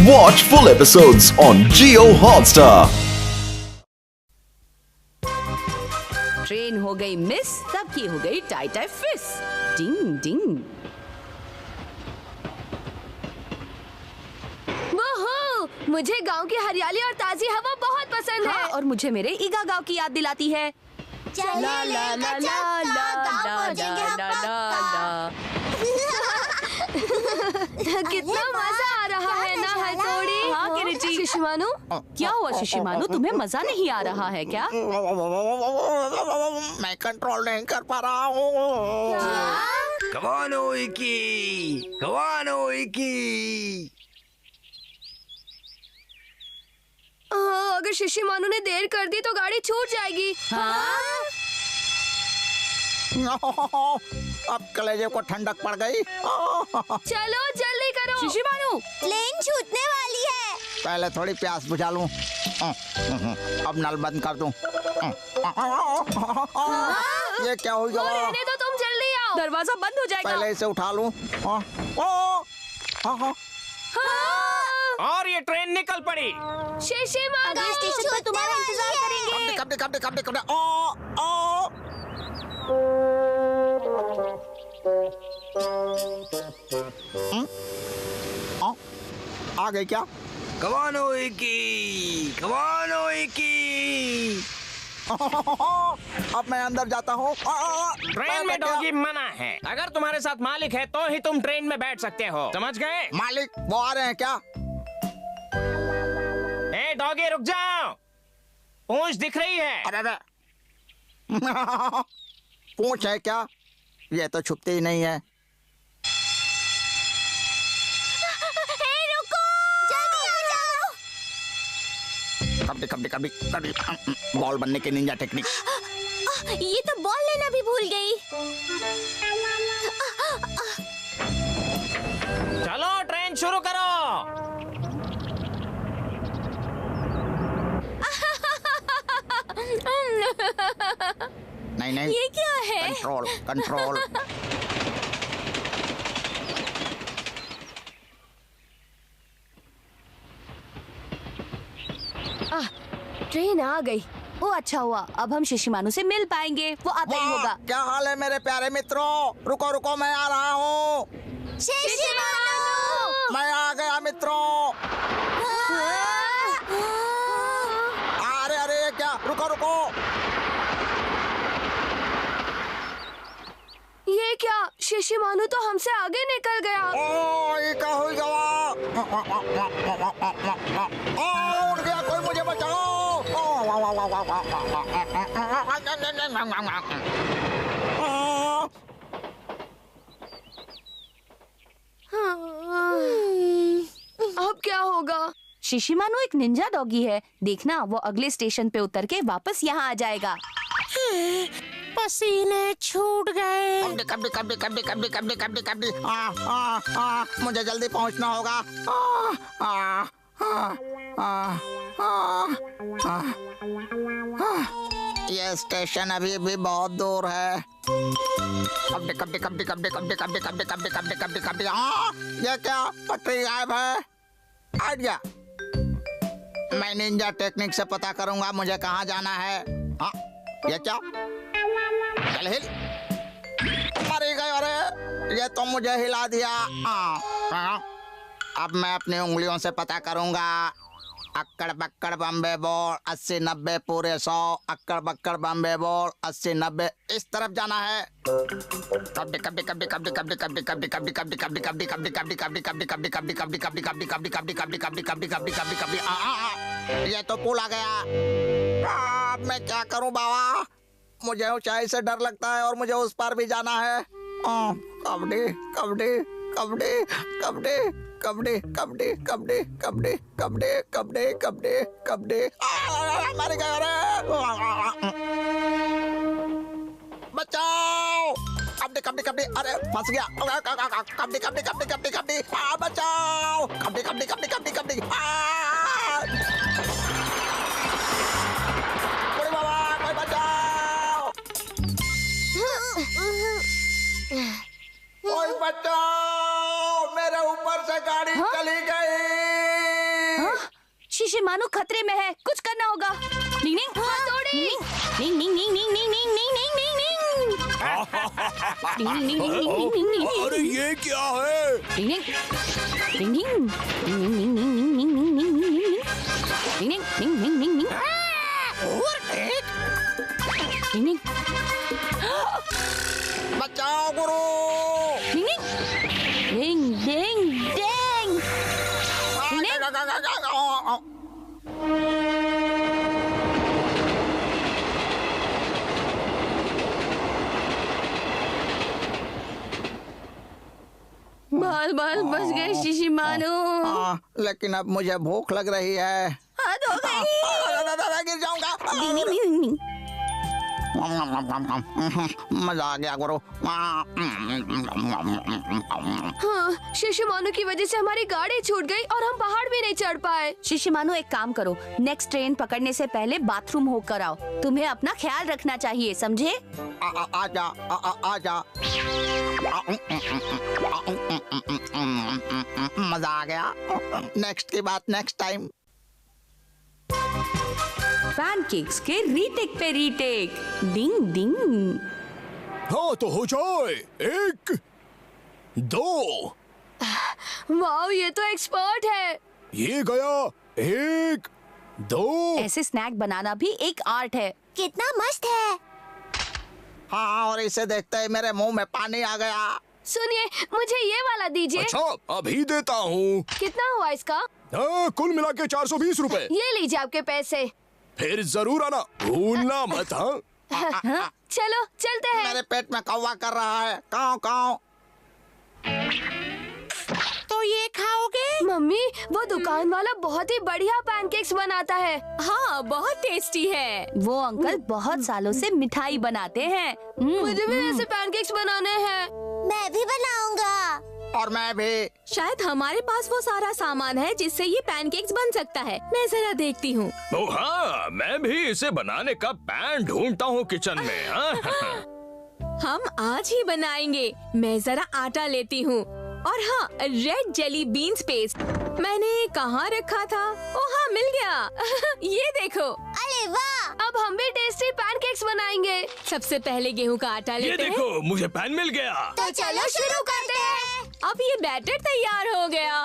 Watch full episodes on Jio Hotstar. Train हो गई miss, सबकी हो गई टाई टाई फिस। डिंग डिंग। वो मुझे गांव की हरियाली और ताजी हवा बहुत पसंद है। और मुझे मेरे ईगा गांव की याद दिलाती है। चलिए ला ला ला ला ला ला ला ला ला। कितना मजा आ रहा है ना हथौड़ी। हाँ किरीटी। शिशिमानु, क्या हुआ शिशिमानु, तुम्हें मजा नहीं आ रहा है क्या? मैं कंट्रोल नहीं कर पा रहा हूँ। Come on, Oiki! Come on, Oiki! अगर शिशिमानु ने देर कर दी तो गाड़ी छूट जाएगी। हाँ? अब कलेजे को ठंडक पड़ गई। चलो जल्दी करो। शिशिमानु, प्लेन छूटने वाली है। पहले थोड़ी प्यास बुझा लूं। अब नल बंद कर दूं। ये क्या हो गया? रहने दो, तुम जल्दी आओ। दरवाजा बंद हो जाएगा। पहले इसे उठा लूं। और ये ट्रेन निकल पड़ी। शिशिमानु, अगले स्टेशन पर तुम्हारा इंतजार करेंगे। कब आ गई क्या? Come on, Oiki! Come on, Oiki! अब मैं अंदर जाता हूँ। ट्रेन में डॉगी मना है। अगर तुम्हारे साथ मालिक है तो ही तुम ट्रेन में बैठ सकते हो, समझ गए? मालिक वो आ रहे हैं क्या? ए डॉगी रुक जाओ, पूंछ दिख रही है। अरे पूंछ है क्या? ये तो छुपती ही नहीं है। कबड्डी बॉल बनने की निंजा टेक्निक। ये तो बॉल लेना भी भूल गई। चलो ट्रेन शुरू करो। नहीं ये क्या है? कंट्रोल। ट्रेन आ गई। वो अच्छा हुआ, अब हम शिशिमानु से मिल पाएंगे। वो आता ही होगा। क्या हाल है मेरे प्यारे मित्रों? रुको मैं आ रहा हूँ। शिशिमानु! मैं आ गया मित्रों। अरे क्या? रुको। ये क्या? शिशिमानु तो हमसे आगे निकल गया। ये क्या हो गया? उड़ गया, कोई मुझे बचाओ। अब क्या होगा? शिशिमानु एक निंजा डॉगी है, देखना वो अगले स्टेशन पे उतर के वापस यहाँ आ जाएगा। पसीने छूट गए। कबड्डी। मुझे जल्दी पहुंचना होगा। ये स्टेशन अभी भी बहुत दूर है। कबड्डी। ये क्या? पटरी गायब है। आइडिया, मैं निंजा टेक्निक से पता करूंगा मुझे कहाँ जाना है। ये क्या? चल हिल। मर गए। अरे ये तो मुझे हिला दिया। अब मैं अपनी उंगलियों से पता करूंगा। अक्कड़ बक्कड़ बम्बे बोल 80-90 पूरे 100। अक्कड़ बक्कड़ बम्बे बोल 80-90। इस तरफ जाना है। ये तो पुल आ गया। अब मैं क्या करूं बाबा? मुझे ऊंचाई से डर लगता है और मुझे उस पार भी जाना है। कबड्डी। मर गया। अरे बचाओ। कबड्डी। अरे फंस गया। कबड्डी। बचाओ। कबड्डी। बाबा कोई बचाओ। कोई बचाओ। मेरे ऊपर से गाड़ी चली गई। शिशिमानु खतरे में है, कुछ करना होगा। नींग नींग हथौड़ी, नींग नींग नींग नींग नींग नींग नींग नींग नींग नींग नींग नींग नींग नींग नींग। अरे ये क्या है? नींग नींग नींग नींग नींग नींग नींग नींग नींग नींग नींग नींग नींग नींग नींग नींग। नींग नींग बचाओ गुरु। नींग नींग डिंग डिंग डिंग। बस बस बच गए शिशिमानु। लेकिन अब मुझे भूख लग रही है। हद हो गई। गिर जाऊंगा। नींग नींग नींग नींग। मजा आ गया गुरु। हाँ, शिशिमानु की वजह से हमारी गाड़ी छूट गई और हम पहाड़ भी नहीं चढ़ पाए। शिशिमानु एक काम करो, नेक्स्ट ट्रेन पकड़ने से पहले बाथरूम होकर आओ। तुम्हें अपना ख्याल रखना चाहिए, समझे? आजा आजा। मजा आ गया। नेक्स्ट की बात नेक्स्ट टाइम। पैनकेक्स के रीटेक पे रीटेक। डिंग डिंग। हाँ तो हो जाए। 1 2 वाह, ये तो एक्सपर्ट है। ये गया। 1 2। ऐसे स्नैक बनाना भी एक आर्ट है। कितना मस्त है। हाँ, और इसे देखते ही मेरे मुंह में पानी आ गया। सुनिए, मुझे ये वाला दीजिए। अच्छा अभी देता हूँ। कितना हुआ इसका? कुल मिला के 420 रुपए। ये लीजिए आपके पैसे। फिर जरूर आना, भूलना मत। हाँ चलो चलते हैं। मेरे पेट में कौवा कर रहा है। काऊ काऊ। तो ये खाओगे? मम्मी, वो दुकान वाला बहुत ही बढ़िया पैनकेक्स बनाता है। हाँ, बहुत टेस्टी है। वो अंकल बहुत सालों से मिठाई बनाते हैं। मुझे भी ऐसे पैनकेक्स बनाने हैं। मैं भी बनाऊंगा। और मैं भी। शायद हमारे पास वो सारा सामान है जिससे ये पैनकेक्स बन सकता है। मैं जरा देखती हूँ। ओ हाँ, मैं भी इसे बनाने का पैन ढूंढता हूँ किचन में। हाँ? हम आज ही बनाएंगे। मैं जरा आटा लेती हूँ। और हाँ, रेड जेली बीन्स पेस्ट मैंने कहाँ रखा था? ओ हाँ, मिल गया। ये देखो। अरे वाह! अब हम भी टेस्टी पैनकेक्स बनाएंगे। सबसे पहले गेहूं का आटा ये लेते हैं। देखो, मुझे पैन मिल गया। तो चलो शुरू करते हैं। अब ये बैटर तैयार हो गया।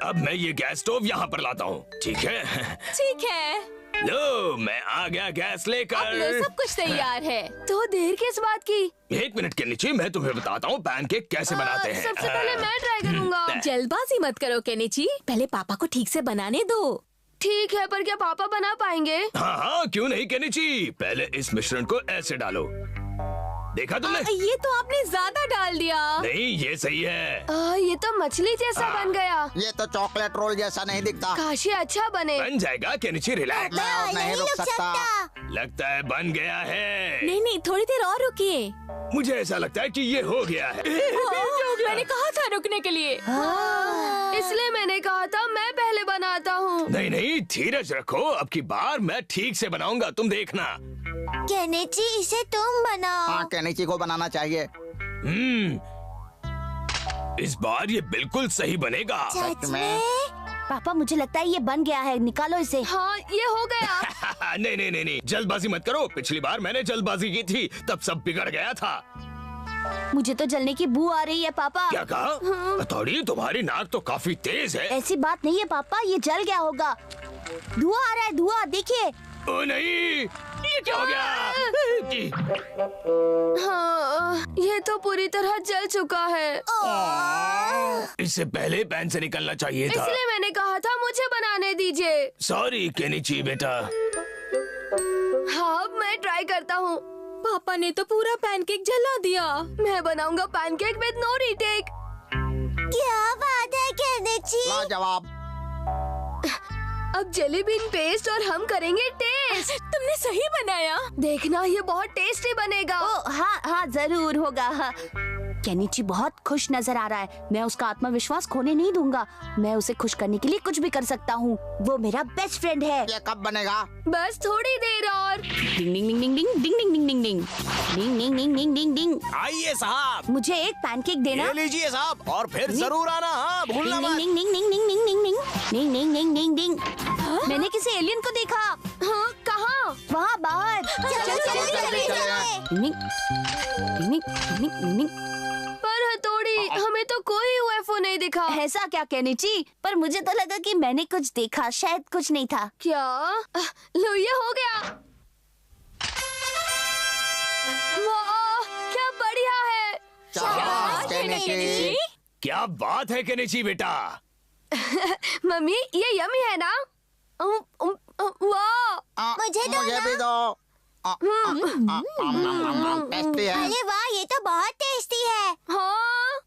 अब मैं ये गैस स्टोव यहाँ पर लाता हूँ, ठीक है? ठीक है। लो, मैं आ गया गैस अब लो, लेकर। सब कुछ तैयार है। तो देर किस बात की? 1 मिनट के नीचे मैं तुम्हें बताता हूँ पैनकेक कैसे बनाते हैं। सबसे पहले मैं ट्राई करूँगा। जल्दबाजी मत करो केनिची, पहले पापा को ठीक से बनाने दो। ठीक है, पर क्या पापा बना पाएंगे? हाँ हाँ, क्यों नहीं केनिची। पहले इस मिश्रण को ऐसे डालो। देखा तुमने? ये तो आपने ज्यादा डाल दिया। नहीं, ये सही है। ये तो मछली जैसा बन गया। ये तो चॉकलेट रोल जैसा नहीं दिखता। काशी अच्छा बने। बन जाएगा केनिची, रिलैक्स। मैं अब नहीं रुक सकता। लगता है बन गया है। नहीं नहीं, थोड़ी देर और रुकिए। मुझे ऐसा लगता है कि ये हो गया है। मैंने कहा था रुकने के लिए। इसलिए मैंने कहा था मैं पहले बनाता हूँ। नहीं नहीं, धीरज रखो। अब की बार मैं ठीक से बनाऊंगा, तुम देखना। केनिची, इसे तुम बनाओ। हाँ, केनिची को बनाना चाहिए। इस बार ये बिल्कुल सही बनेगा। सच में? में? पापा, मुझे लगता है ये बन गया है, निकालो इसे। हाँ, ये हो गया। नहीं नहीं नहीं नहीं, जल्दबाजी मत करो। पिछली बार मैंने जल्दबाजी की थी, तब सब बिगड़ गया था। मुझे तो जलने की बू आ रही है पापा। क्या कहा? थोड़ी, तुम्हारी नाक तो काफी तेज है। ऐसी बात नहीं है पापा, ये जल गया होगा। धुआं आ रहा है, धुआं देखिए। ओ नहीं, ये क्या हो गया? हाँ, ये तो पूरी तरह जल चुका है। इससे पहले पैन से निकलना चाहिए था। इसलिए मैंने कहा था मुझे बनाने दीजिए। सॉरी केनिची बेटा। हाँ, अब मैं ट्राई करता हूँ। पापा ने तो पूरा पैनकेक जला दिया। मैं बनाऊंगा पैनकेक विद नो रीटेक। क्या बात है केनिची? लाजवाब। अब जेली बीन पेस्ट और हम करेंगे टेस्ट। तुमने सही बनाया। देखना, ये बहुत टेस्टी बनेगा। ओ हाँ हाँ, जरूर होगा। हाँ। केनिची बहुत खुश नजर आ रहा है। मैं उसका आत्मविश्वास खोने नहीं दूंगा। मैं उसे खुश करने के लिए कुछ भी कर सकता हूँ। वो मेरा बेस्ट फ्रेंड है। ये कब बनेगा? बस थोड़ी देर और। डिंग डिंग डिंग डिंग डिंग डिंग डिंग डिंग डिंग डिंग डिंग डिंग डिंग डिंग डिंग। आइए साहब, मुझे एक पैनकेक देना। ले लीजिए साहब, और फिर जरूर आना। हाँ, भूलना मत। डिंग डिंग डिंग डिंग डिंग डिंग डिंग डिंग डिंग डिंग डिंग डिंग। मैं मैंने किसी एलियन को देखा। हाँ, कहाँ? वहाँ बाहर। टिनिक, टिनिक, टिनिक, टिनिक। पर हथौड़ी, हमें तो कोई यूएफओ नहीं दिखा। ऐसा क्या केनिची? पर मुझे तो लगा कि मैंने कुछ देखा, शायद कुछ नहीं था। क्या? लो, ये हो गया। वाह, क्या बढ़िया है। शाबाश केनिची। क्या बात है केनिची बेटा। मम्मी, ये यमी है ना? वाह, मुझे दो मुझे भी दो। टेस्टी है। अरे वाह, ये तो बहुत टेस्टी है। हाँ,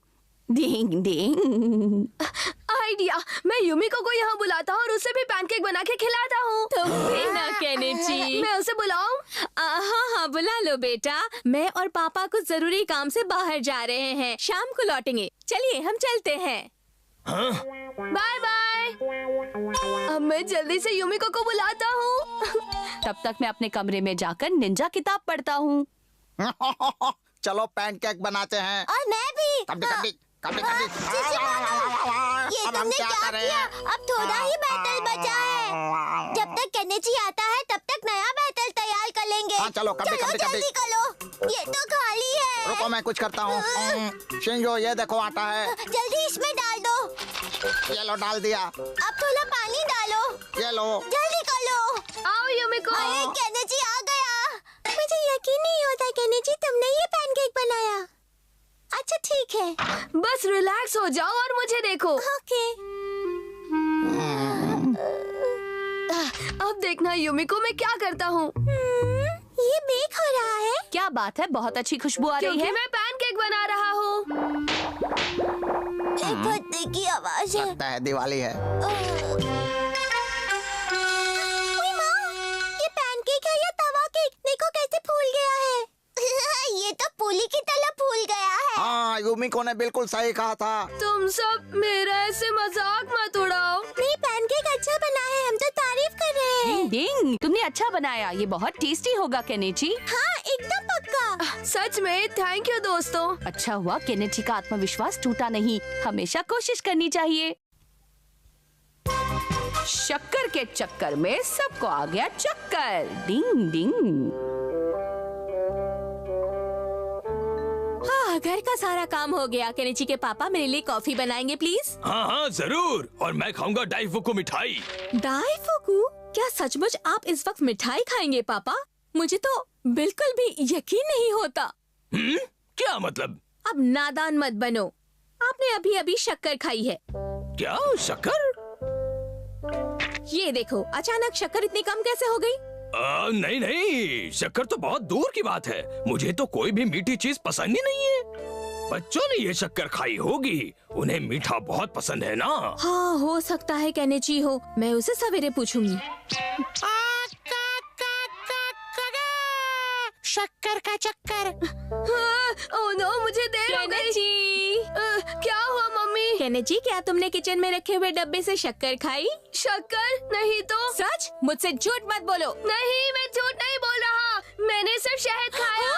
डिंग डिंग। आइडिया। मैं युमिको को यहाँ बुलाता हूँ और उसे भी पैनकेक बना के खिलाता हूँ। तुम भी ना केनिची। मैं उसे बुलाऊं? हाँ हाँ, बुला लो बेटा। मैं और पापा कुछ जरूरी काम से बाहर जा रहे हैं, शाम को लौटेंगे। चलिए हम चलते हैं। Bye bye. अब मैं जल्दी से युमिको को बुलाता हूँ। तब तक मैं अपने कमरे में जाकर निंजा किताब पढ़ता हूँ। चलो पैनकेक बनाते हैं। और मैं भी। कभी कभी कभी कभी। ये अब हम तुमने क्या करें? किया? अब थोड़ा ही बैटल बचा है। जब तक केनिची आता है तब तक नया बैटल तैयार कर लेंगे। हाँ, चलो, कभी, चलो कभी, कभी। जल्दी करो। ये तो खाली है। रुको, मैं कुछ करता हूँ। शिंजो, ये देखो आटा है। जल्दी इसमें डाल दो। ये लो, डाल दिया। अब थोड़ा पानी डालो। ये लो। जल्दी करो। आओ युमिको। अरे केनिची आ गया। मुझे यकीन नहीं होता केनिची, तुमने ये पैनकेक बनाया। अच्छा ठीक है। बस रिलैक्स हो जाओ और मुझे देखो। ओके। अब देखना युमिको, मैं क्या करता हूँ। ये बेक हो रहा है। क्या बात है, बहुत अच्छी खुशबू आ रही क्योंकि है। मैं पैनकेक बना रहा हूँ। एक फटने की आवाज है। लगता है दिवाली है। ओए माँ, ये पैनकेक है या तवा केक? देखो कैसे फूल गया है। ये तो पुली की तरह फूल गया है। हाँ, युमिको ने बिल्कुल सही कहा था। तुम सब मेरा ऐसे मजाक मत उड़ाओ। नहीं, पैनकेक अच्छा बना है, हम तो तारीफ कर रहे हैं। डिंग डिंग, तुमने अच्छा बनाया। ये बहुत टेस्टी होगा केनिची। हाँ, एकदम पक्का। सच में थैंक यू दोस्तों। अच्छा हुआ केनिची का आत्मविश्वास टूटा नहीं। हमेशा कोशिश करनी चाहिए। शक्कर के चक्कर में सबको आ गया चक्कर। डिंग डिंग। हाँ, घर का सारा काम हो गया। केनिची के पापा मेरे लिए कॉफी बनाएंगे प्लीज। हाँ हाँ जरूर। और मैं खाऊंगा डाइफुकु मिठाई। डाइफुकु? क्या सचमुच आप इस वक्त मिठाई खाएंगे पापा? मुझे तो बिल्कुल भी यकीन नहीं होता। क्या मतलब? अब नादान मत बनो। आपने अभी अभी शक्कर खाई है। क्या शक्कर? ये देखो, अचानक शक्कर इतनी कम कैसे हो गई? नहीं नहीं, शक्कर तो बहुत दूर की बात है। मुझे तो कोई भी मीठी चीज पसंद ही नहीं है। बच्चों ने ये शक्कर खाई होगी, उन्हें मीठा बहुत पसंद है ना। हाँ, हो सकता है केनिची हो। मैं उसे सवेरे पूछूंगी। शक्कर का चक्कर। ओह नो, मुझे देर हो गई। केनिची, क्या हुआ मम्मी? केनिची, क्या तुमने किचन में रखे हुए डब्बे से शक्कर खाई? शक्कर? नहीं तो। सच? मुझसे झूठ मत बोलो। नहीं, मैं झूठ नहीं बोल रहा। मैंने सिर्फ शहद खाया।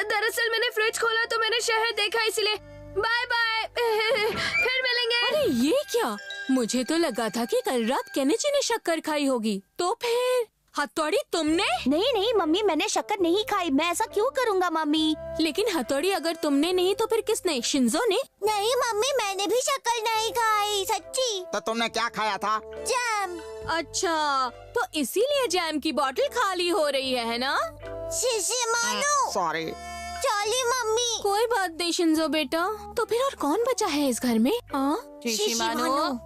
दरअसल मैंने फ्रिज खोला तो मैंने शहद देखा, इसलिए। Bye bye. फिर मिलेंगे। अरे ये क्या? मुझे तो लगा था कि कल रात केनिची ने शक्कर खाई होगी। तो फिर हथौड़ी तुमने? नहीं नहीं मम्मी, मैंने शक्कर नहीं खाई। मैं ऐसा क्यों करूँगा मम्मी? लेकिन हथौड़ी, अगर तुमने नहीं तो फिर किसने? शिंजो ने? नहीं मम्मी, मैंने भी शक्कर नहीं खाई, सच्ची। तो तुमने क्या खाया था? जैम। अच्छा, तो इसीलिए जैम की बोतल खाली हो रही है ना? शीशी मानो। सॉरी। चली मम्मी। कोई बात नहीं शिंजो बेटा। तो फिर और कौन बचा है इस घर में? शिशिमानो।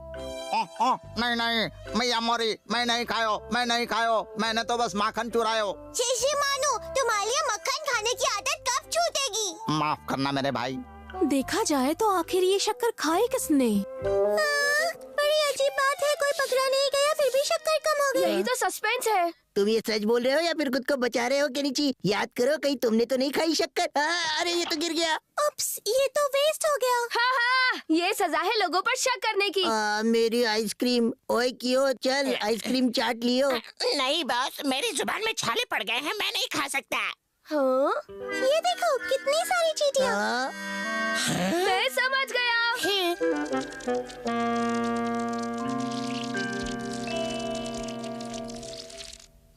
नहीं नहीं, मैं यामोरी, मैं नहीं खायो, मैं नहीं खायो। मैंने तो बस माखन चुरायो। शीशी मानो, तुम्हारे लिए मक्खन खाने की आदत कब छूटेगी? माफ करना मेरे भाई। देखा जाए तो आखिर ये शक्कर खाई किसने? बड़ी अजीब बात है, कोई पकड़ा नहीं गया फिर भी शक्कर कम हो गई। यही तो सस्पेंस है। तुम ये सच बोल रहे हो या फिर खुद को बचा रहे हो केनिची? याद करो, कहीं तुमने तो नहीं खाई शक्कर? अरे ये तो गिर गया। उप्स, ये तो वेस्ट हो गया। हाँ हाँ, ये सजा है लोगों पर शक करने की। मेरी आइसक्रीम। ओए कियो, चल आइसक्रीम चाट लियो। नहीं बॉस, मेरी जुबान में छाले पड़ गए हैं, मैं नहीं खा सकता। हाँ? ये देखो कितनी सारी चीटियाँ। मैं समझ गया।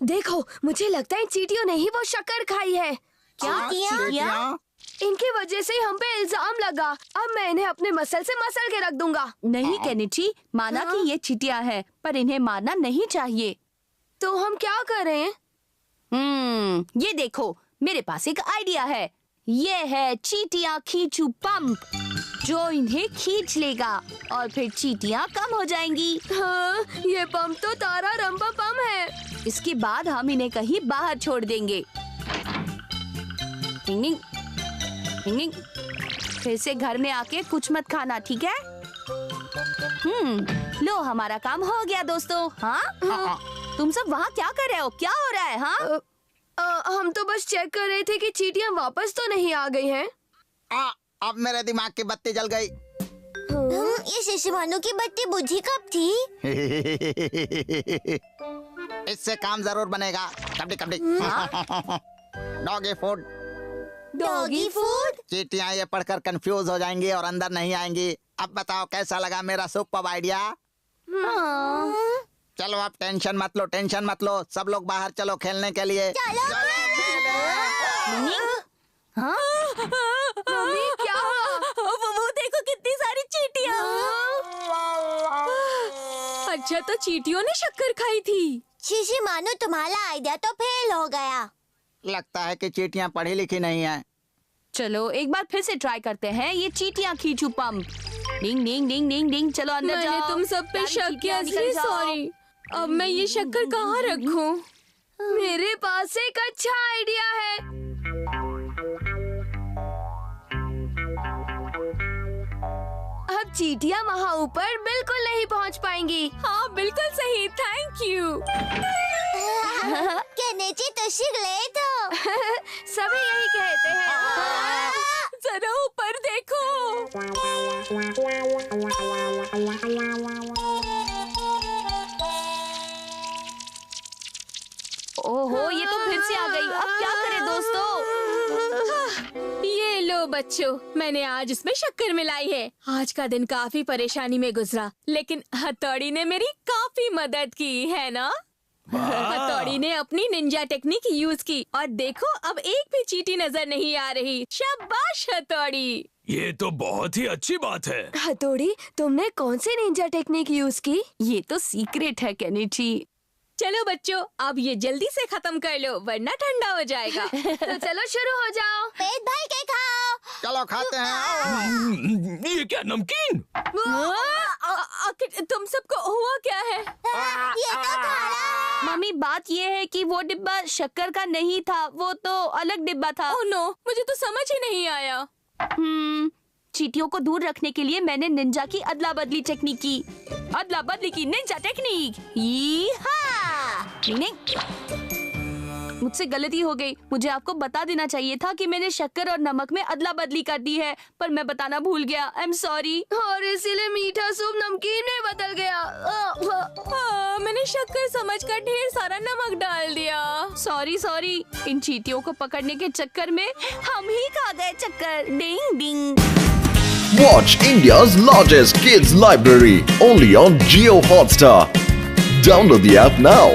देखो, मुझे लगता है चींटियों ने ही वो शक्कर खाई है। चींटियाँ? इनकी वजह से हम पे इल्जाम लगा। अब मैं इन्हें अपने मसल से मसल के रख दूंगा। नहीं केनिची, माना कि ये चींटियां हैं, पर इन्हें मारना नहीं चाहिए। तो हम क्या करें? ये देखो, मेरे पास एक आइडिया है। ये है चींटियां खींचू पंप, जो इन्हें खींच लेगा और फिर चींटियां कम हो जाएंगी। हाँ, ये पंप तो तारा रंबा पंप है। इसके बाद हम इन्हें कहीं बाहर छोड़ देंगे। टिंग टिंग, टिंग टिंग। फिर से घर में आके कुछ मत खाना, ठीक है? लो, हमारा काम हो गया दोस्तों। हाँ? तुम सब वहाँ क्या कर रहे हो? क्या हो रहा है? हाँ? हम तो बस चेक कर रहे थे कि चींटियां वापस तो नहीं आ गई हैं। अब मेरे दिमाग की बत्ती जल गई। ये शिशुमानु की बत्ती बुझी कब थी? इससे काम जरूर बनेगा। Kabaddi kabaddi. Doggy food. Doggy food? चींटियां ये पढ़कर कंफ्यूज हो जाएंगी और अंदर नहीं आएंगी। अब बताओ कैसा लगा मेरा सुपर आइडिया? चलो आप टेंशन मत लो, टेंशन मत लो। सब लोग बाहर चलो खेलने के लिए। मम्मी, क्या हुआ? वो देखो कितनी सारी चींटियां। अच्छा, तो चींटियों ने शक्कर खाई थी। शिशुमानु, तुम्हारा आइडिया तो फेल हो गया। लगता है कि चींटियां पढ़ी लिखी नहीं है। चलो एक बार फिर से ट्राई करते हैं। ये चींटियां खींचू पंप। डिंग डिंग डिंग डिंग डिंग। चलो अंदर मैंने जाओ। तुम सब पे सारी शक किया, चींटियां निकल जाओ। सॉरी। अब मैं ये शक्कर कहाँ रखूं? मेरे पास एक अच्छा आइडिया है। अब चींटियां वहाँ ऊपर बिल्कुल नहीं पहुँच पाएंगी। हाँ, बिल्कुल सही, थैंक यू। केनिची तो शिगले तो। सभी यही कहते हैं। जरा ऊपर देखो। ओहो, ये तो फिर से आ गई। अब क्या करें दोस्तों? ये लो बच्चों, मैंने आज इसमें शक्कर मिलाई है। आज का दिन काफी परेशानी में गुजरा, लेकिन हथौड़ी ने मेरी काफी मदद की है ना? हथौड़ी ने अपनी निंजा टेक्निक यूज की और देखो, अब एक भी चींटी नजर नहीं आ रही। शाबाश हथौड़ी। ये तो बहुत ही अच्छी बात है। हथौड़ी, तुमने कौन सी निंजा टेक्निक यूज की? ये तो सीक्रेट है केनिची। चलो बच्चों, अब ये जल्दी से खत्म कर लो, वरना ठंडा हो जाएगा। तो चलो शुरू हो जाओ। पेट भर के खाओ। चलो खाते हैं। ये क्या नमकीन? आखिर तुम सबको हुआ क्या है? ये तो खाना। मम्मी, बात ये है कि वो डिब्बा शक्कर का नहीं था, वो तो अलग डिब्बा था। ओह नो, मुझे तो समझ ही नहीं आया। चींटियों को दूर रखने के लिए मैंने निंजा की अदला बदली टेक्निक की। अदला बदली की निंजा टेक्निक। मुझसे गलती हो गई। मुझे आपको बता देना चाहिए था कि मैंने शक्कर और नमक में अदला बदली कर दी है, पर मैं बताना भूल गया। I am sorry. और इसीलिए मीठा सूप नमकीन में बदल गया। मैंने शक्कर समझकर ढेर सारा नमक डाल दिया। Sorry sorry. इन चींटियों को पकड़ने के चक्कर में हम ही खा गए चक्कर। डिंग डिंग। Watch India's largest kids library only on Jio Hotstar. Download the app now.